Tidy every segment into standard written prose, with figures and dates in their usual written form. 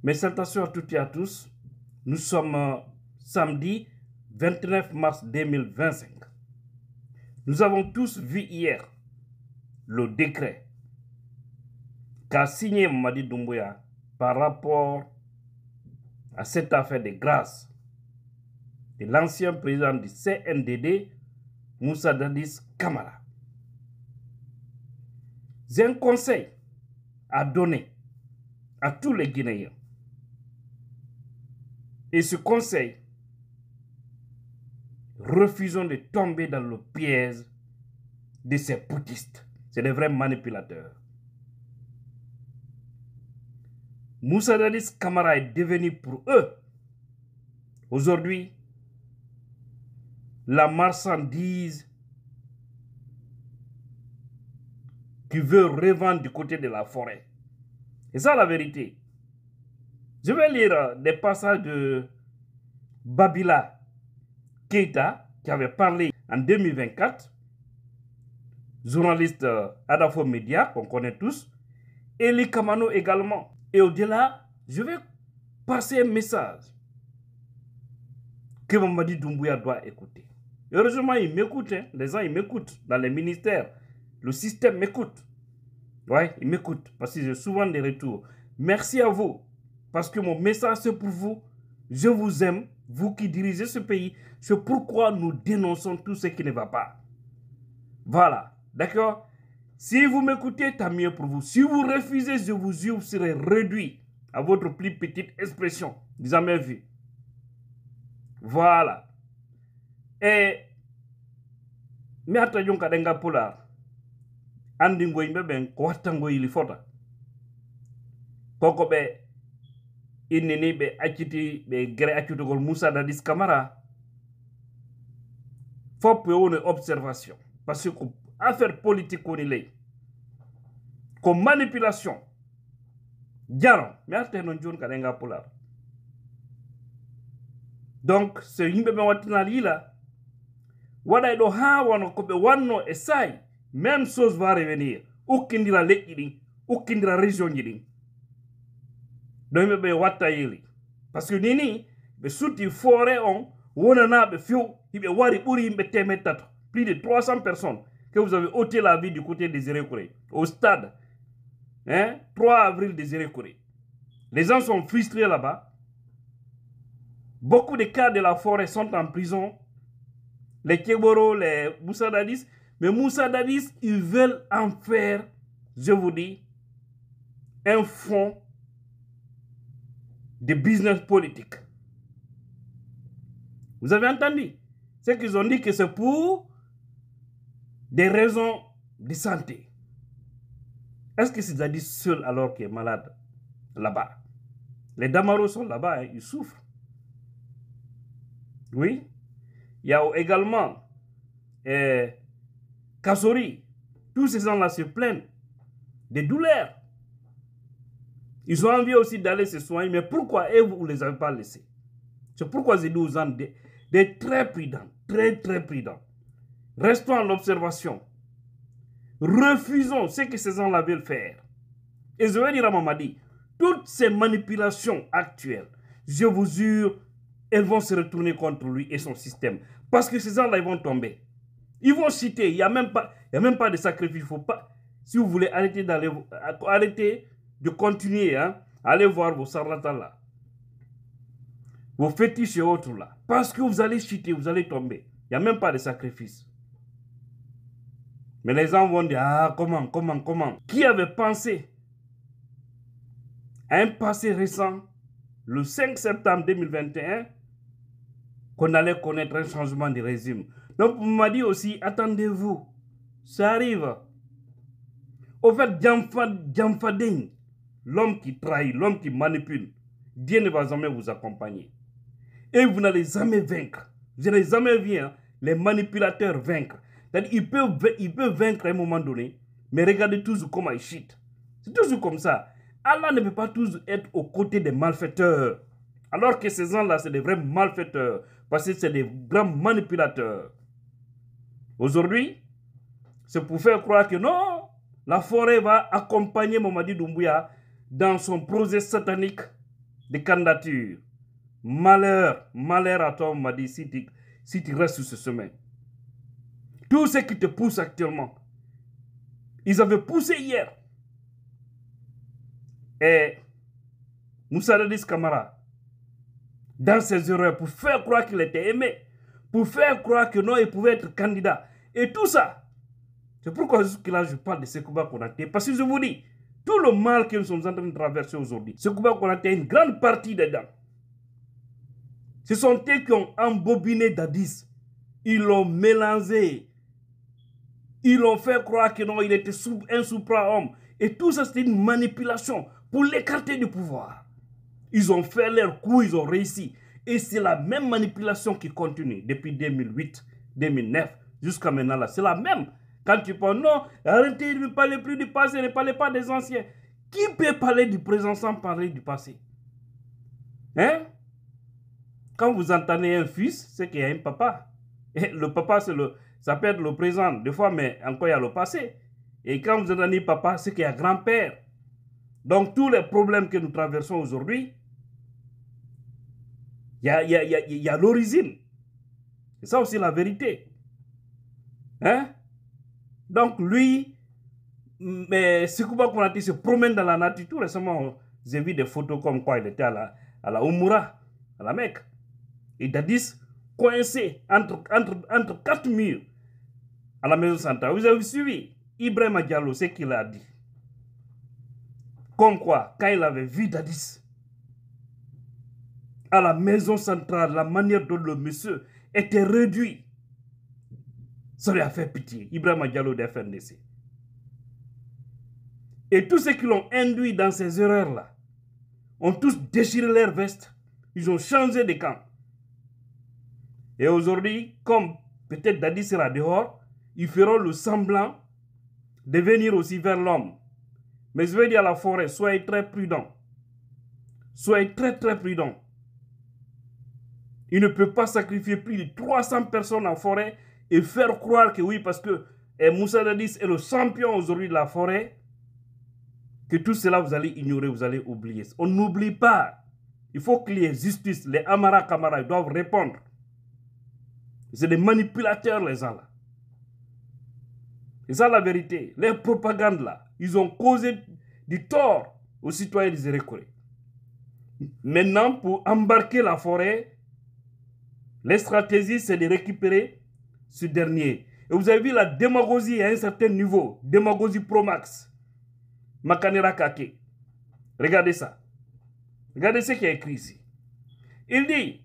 Mes salutations à toutes et à tous. Nous sommes samedi 29 mars 2025. Nous avons tous vu hier le décret qu'a signé Mamadi Doumbouya par rapport à cette affaire de grâce de l'ancien président du CNDD, Moussa Dadis Camara. J'ai un conseil à donner à tous les Guinéens. Et ce conseil, refusons de tomber dans le piège de ces poutistes. C'est des vrais manipulateurs. Moussa Dadis Camara est devenu pour eux, aujourd'hui, la marchandise qui veut revendre du côté de la forêt. C'est ça la vérité. Je vais lire des passages de Babila Keïta, qui avait parlé en 2024, journaliste Adafo Media, qu'on connaît tous, et Eli Kamano également. Et au-delà, je vais passer un message que Mamadi Doumbouya doit écouter. Heureusement, il m'écoute, hein. Les gens, ils m'écoutent dans les ministères. Le système m'écoute. Ouais, il m'écoute parce que j'ai souvent des retours. Merci à vous, parce que mon message c'est pour vous. Je vous aime, vous qui dirigez ce pays. C'est pourquoi nous dénonçons tout ce qui ne va pas. Voilà, d'accord? Si vous m'écoutez, tant mieux pour vous. Si vous refusez, je vous jure, vous serez réduit à votre plus petite expression. Jamais vu. Voilà. Et mais attention kadenga polar. Andi ngoy ben ko watta ngoy li fota. Koko be inni be acciti be gere accutugol Moussa Dadis Camara. Faut une observation parce que affaire politique on est comme manipulation. Diaro, mais attention non kadenga polar. Donc ce yimbe be watinali là. Wada do ha wano ko be wanno e say même chose va revenir ukindira lekkidi ukindira région jidi do be watta yeli parce que nini be souti forêt on wonana be fiu ibe wari buri be temetato plus de 300 personnes que vous avez ôté la vie du côté des Zérékouré au stade 3 avril des Zérékouré. Les gens sont frustrés là-bas. Beaucoup de cas de la forêt sont en prison. Les Kéboro, les Moussa Dadis. Mais Moussa Dadis, ils veulent en faire, je vous dis, un fonds de business politique. Vous avez entendu? C'est qu'ils ont dit que c'est pour des raisons de santé. Est-ce que c'est Dadis seul alors qu'il est malade là-bas? Les Damaros sont là-bas, hein, ils souffrent. Oui. Il y a également Kassori. Tous ces gens-là se plaignent des douleurs. Ils ont envie aussi d'aller se soigner. Mais pourquoi vous ne les avez pas laissés? C'est pourquoi je dis aux gens d'être très prudents. Très, très prudents. Restons en observation. Refusons ce que ces gens-là veulent faire. Et je vais dire à Mamadi, toutes ces manipulations actuelles, je vous jure, elles vont se retourner contre lui et son système. Parce que ces gens-là, ils vont tomber. Ils vont citer, il n'y a même pas de sacrifice. Faut pas, si vous voulez arrêter de continuer, hein, allez voir vos sarlatans là. Vos fétiches et autres là. Parce que vous allez citer, vous allez tomber. Il n'y a même pas de sacrifice. Mais les gens vont dire, ah, comment? Qui avait pensé à un passé récent, le 5 septembre 2021, qu'on allait connaître un changement de régime. Donc, on m'a dit aussi, attendez-vous, ça arrive. Au fait, Djamfading, l'homme qui trahit, l'homme qui manipule, Dieu ne va jamais vous accompagner. Et vous n'allez jamais vaincre. Je n'ai jamais vu les manipulateurs vaincre. C'est-à-dire, ils peuvent vaincre à un moment donné, mais regardez toujours comment ils cheatent. C'est toujours comme ça. Allah ne peut pas toujours être aux côtés des malfaiteurs. Alors que ces gens-là, c'est des vrais malfaiteurs. Parce que c'est des grands manipulateurs. Aujourd'hui, c'est pour faire croire que non, la forêt va accompagner Mamadi Doumbouya dans son projet satanique de candidature. Malheur, malheur à toi, on m'a dit, si tu restes sur ce chemin. Tout ce qui te pousse actuellement, ils avaient poussé hier. Et Moussa Dadis Camara, dans ses erreurs, pour faire croire qu'il était aimé, pour faire croire que non, il pouvait être candidat. Et tout ça, c'est pourquoi là, je parle de Sekouba Konaté. Parce que je vous dis, tout le mal que nous sommes en train de traverser aujourd'hui, Sekouba Konaté a une grande partie dedans. Ce sont eux qui ont embobiné Dadis. Ils l'ont mélangé. Ils l'ont fait croire que non, il était un supra-homme. Et tout ça, c'était une manipulation pour l'écarter du pouvoir. Ils ont fait leur coup, ils ont réussi. Et c'est la même manipulation qui continue depuis 2008, 2009, jusqu'à maintenant. C'est la même. Quand tu penses, non, arrêtez, ne parlez plus du passé, ne parlez pas des anciens. Qui peut parler du présent sans parler du passé? Hein? Quand vous entendez un fils, c'est qu'il y a un papa. Et le papa, ça peut être le présent, des fois, mais encore il y a le passé. Et quand vous entendez papa, c'est qu'il y a grand-père. Donc, tous les problèmes que nous traversons aujourd'hui, il y a l'origine. C'est ça aussi la vérité. Hein? Donc, lui, mais Sekouba Konaté se promène dans la nature. Tout récemment, j'ai vu des photos comme quoi il était à la Oumoura, à la Mecque. Et Dadis coincé entre quatre murs à la maison centrale. Vous avez suivi Ibrahima Diallo, ce qu'il a dit. Comme quoi, quand il avait vu Dadis à la maison centrale, la manière dont le monsieur était réduit, ça lui a fait pitié. Ibrahima Diallo de FNDC. Et tous ceux qui l'ont induit dans ces erreurs-là ont tous déchiré leur veste. Ils ont changé de camp. Et aujourd'hui, comme peut-être Dadis sera dehors, ils feront le semblant de venir aussi vers l'homme. Mais je vais dire à la forêt, soyez très prudents. Soyez très très prudents. Il ne peut pas sacrifier plus de 300 personnes en forêt et faire croire que oui, parce que Moussa Dadis est le champion aujourd'hui de la forêt, que tout cela vous allez ignorer, vous allez oublier. On n'oublie pas. Il faut qu'il y ait justice. Les Amara Kamara doivent répondre. C'est des manipulateurs, les gens là. C'est ça la vérité. Les propagandes là, ils ont causé du tort aux citoyens des Zérékoré. Maintenant, pour embarquer la forêt, les stratégies, c'est de récupérer ce dernier. Et vous avez vu la démagogie à un certain niveau. Démagogie pro-max. Makanera Kake. Regardez ça. Regardez ce qui est écrit ici. Il dit,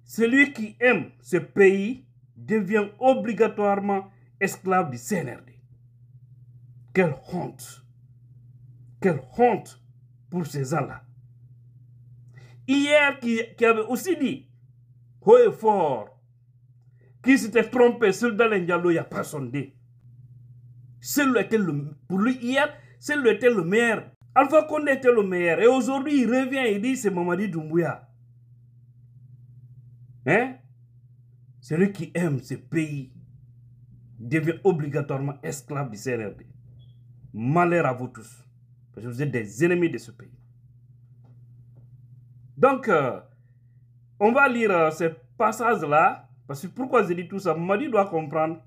celui qui aime ce pays devient obligatoirement esclave du CNRD. Quelle honte. Quelle honte pour ces gens-là. Hier, qui avait aussi dit, haut et fort, qui s'était trompé, seul dans l'Indialo, il n'y a pas sondé. Pour lui, hier, celui était le meilleur. Alpha Condé était le meilleur. Et aujourd'hui, il revient et dit, c'est Mamadi Doumbouya. Hein? Celui qui aime ce pays devient obligatoirement esclave du CNRD. Malheur à vous tous. Parce que vous êtes des ennemis de ce pays. Donc, on va lire ce passage-là. Parce que pourquoi je dis tout ça? Mamadi doit comprendre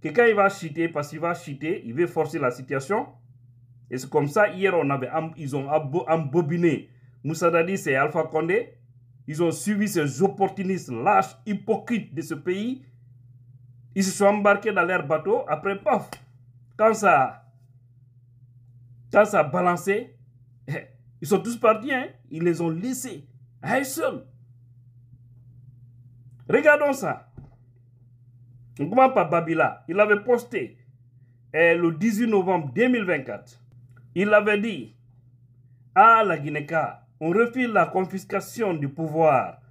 que quand il va cheater, parce qu'il va cheater, il veut forcer la situation. Et c'est comme ça, hier, ils ont embobiné Moussa Dadis et Alpha Condé. Ils ont suivi ces opportunistes lâches, hypocrites de ce pays. Ils se sont embarqués dans leur bateau. Après, paf, quand ça a balancé, ils sont tous partis. Hein? Ils les ont laissés à eux seuls. Regardons ça. On commence par Babila. Il avait posté le 18 novembre 2024. Il avait dit à la Guinée-Ca, on refuse la confiscation du pouvoir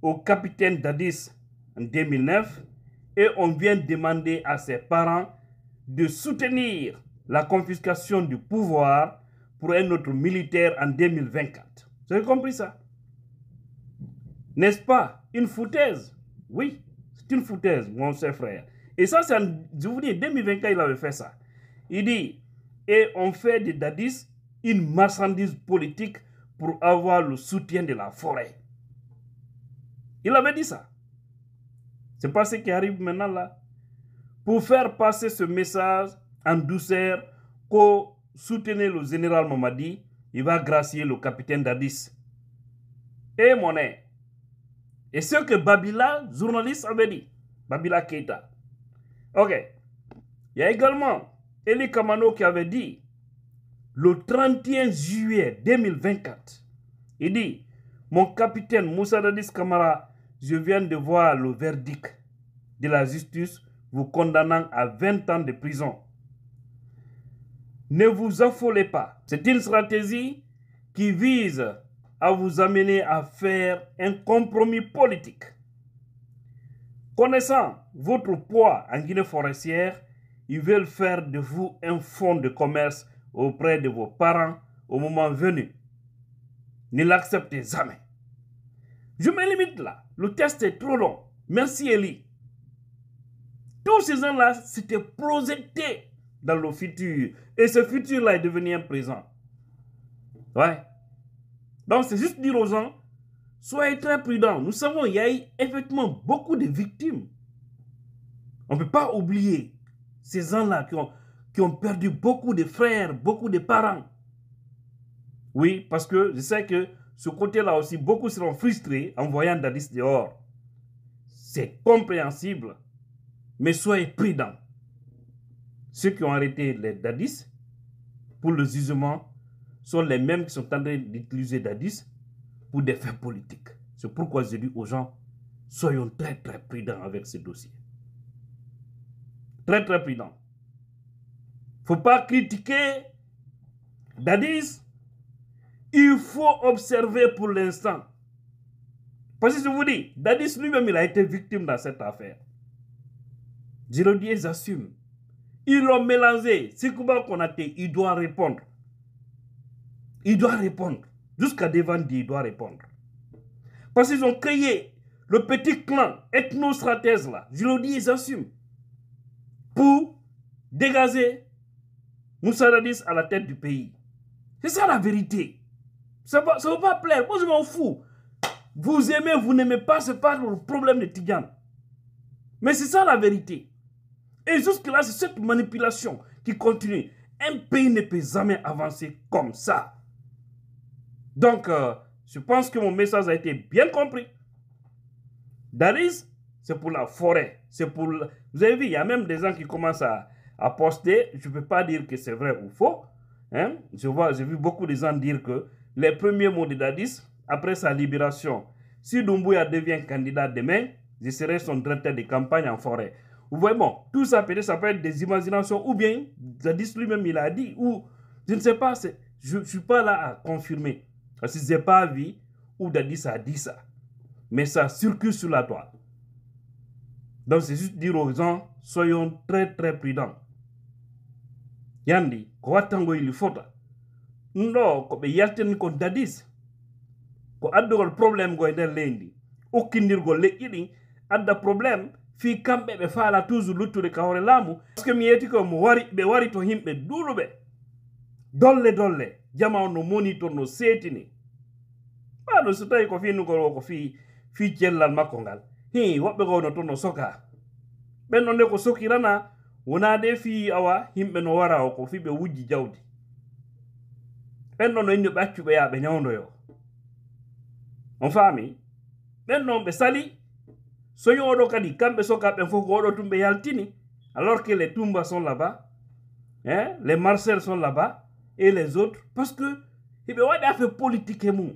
au capitaine Dadis en 2009 et on vient demander à ses parents de soutenir la confiscation du pouvoir pour un autre militaire en 2024. Vous avez compris ça? N'est-ce pas une foutaise? Oui, c'est une foutaise, mon cher frère. Et ça, c'est je vous dis, en 2024, il avait fait ça. Il dit, et on fait de Dadis une marchandise politique pour avoir le soutien de la forêt. Il avait dit ça. C'est pas ce qui arrive maintenant là. Pour faire passer ce message en douceur, qu'au soutenir le général Mamadi, il va gracier le capitaine Dadis. Et monnaie. Et ce que Babila, journaliste, avait dit. Babila Keita. Ok. Il y a également Eli Kamano qui avait dit, le 31 juillet 2024, il dit, mon capitaine Moussa Dadis Camara, je viens de voir le verdict de la justice vous condamnant à 20 ans de prison. Ne vous affolez pas. C'est une stratégie qui vise à vous amener à faire un compromis politique. Connaissant votre poids en Guinée forestière, ils veulent faire de vous un fonds de commerce auprès de vos parents au moment venu. Ne l'acceptez jamais. Je me limite là. Le test est trop long. Merci Eli. Tous ces gens-là s'étaient projetés dans le futur. Et ce futur-là est devenu un présent. Ouais. Donc c'est juste dire aux gens, soyez très prudents. Nous savons qu'il y a eu effectivement beaucoup de victimes. On ne peut pas oublier ces gens-là qui ont perdu beaucoup de frères, beaucoup de parents. Oui, parce que je sais que ce côté-là aussi, beaucoup seront frustrés en voyant Dadis dehors. C'est compréhensible, mais soyez prudents. Ceux qui ont arrêté les Dadis pour le jugement sont les mêmes qui sont en train d'utiliser Dadis pour des faits politiques. C'est pourquoi je dis aux gens, soyons très très prudents avec ce dossier. Très très prudents. Il ne faut pas critiquer Dadis. Il faut observer pour l'instant. Parce que je vous dis, Dadis lui-même, il a été victime dans cette affaire. Je le dis et j'assume. Ils l'ont mélangé. Sekouba Konaté, il doit répondre. Il doit répondre. Jusqu'à Devandi, il doit répondre. Parce qu'ils ont créé le petit clan ethno-stratège là. Je le dis et j'assume. Pour dégager Moussa Dadis à la tête du pays. C'est ça la vérité. Ça ne va pas plaire. Moi, je m'en fous. Vous aimez, vous n'aimez pas, ce n'est pas le problème de Tidjane. Mais c'est ça la vérité. Et jusque-là, c'est cette manipulation qui continue. Un pays ne peut jamais avancer comme ça. Donc, je pense que mon message a été bien compris. Dadis, c'est pour la forêt. C'est pour... Vous avez vu, il y a même des gens qui commencent à poster. Je ne peux pas dire que c'est vrai ou faux. Hein? J'ai vu beaucoup de gens dire que les premiers mots de Dadis, après sa libération, si Doumbouya devient candidat demain, je serai son directeur de campagne en forêt. Vous voyez, bon, tout ça peut être des imaginations, ou bien Dadis lui-même il a dit, ou je ne sais pas, je ne suis pas là à confirmer. Parce que je n'ai pas vu où Dadis a dit ça. Mais ça circule sur la toile. Donc c'est juste dire aux gens, soyons très très prudents. Yandi, ko watango ili fota. Non, ko be yalten ko Dadis. Ko addogol problème go nder lendi. Okkindirgol leƴƴiɗi adda problème fi kamɓe ɓe faala toujours luttude ka hoore laamu. Parce que mi yeti ko ɓe wari to himɓe duuluɓe. Dolle dolle. Jama no monitor no seetini. Ɓaɗo so tawi ko finnugol o ko fi cellal makko ngal. Woɓɓe go no to no soka. Ɓen nde ko sokirana wona de fi awa himɓe no wara o ko fi ɓe wujji jawdi. Ɓen no inde ɓe accuɓe ya ɓe ñawdoyo. On faami? Ɓen non ɓe sali. So yoɗo kadi kamɓe soka ɓen fof ko oɗo tum ɓe yaltini. Alors que les Toumba sont là-bas. Hein? Les Marcel sont là-bas. Et les autres. Parce que hiɓe waɗi affaire politique e mum.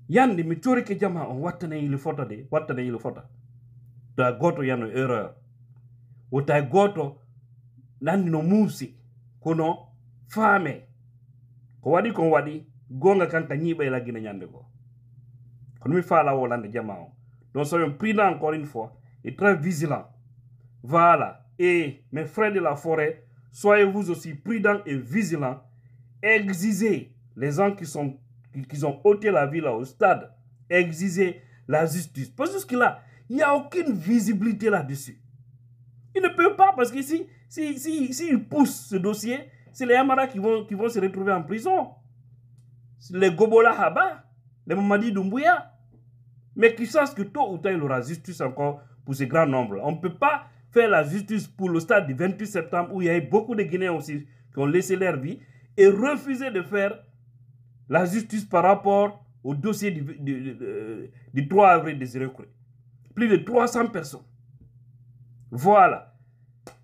Yande mi corike jama on wattana yili fota de. Wattana yili fota. Ta goto yano erreur. Wota goto nandi no muusi. Kono faame. Ko waɗi kon waɗi. Gonga kanka ñiɓa la guine ñande ko. Kono mi faala wolande jama on. Donc soyons prudents encore une fois. Et très vigilants. Voilà. Et mes frères de la forêt, soyez vous aussi prudents et vigilants. Exigez les gens qui ont ôté la vie là au stade. Exigez la justice. Parce que jusque-là, il n'y a aucune visibilité là-dessus. Ils ne peuvent pas parce que s'ils poussent ce dossier, c'est les Amara qui vont se retrouver en prison. les Gobola Haba, les Mamadi Doumbouya. Mais qui sachent que tôt ou tard, il y aura justice encore pour ce grand nombre. On ne peut pas faire la justice pour le stade du 28 septembre où il y a eu beaucoup de Guinéens aussi qui ont laissé leur vie et refuser de faire la justice par rapport au dossier du 3 avril des Iroquois. Plus de 300 personnes. Voilà.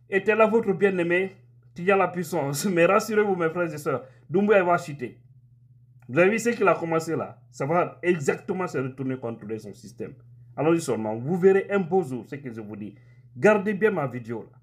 Était là votre bien-aimé, Tidjala la puissance. Mais rassurez-vous, mes frères et sœurs, Doumbouya va chuter. Vous avez vu ce qu'il a commencé là? Ça va exactement se retourner contre son système. Allons-y seulement. Vous verrez un beau jour ce que je vous dis. Gardez bien ma vidéo là.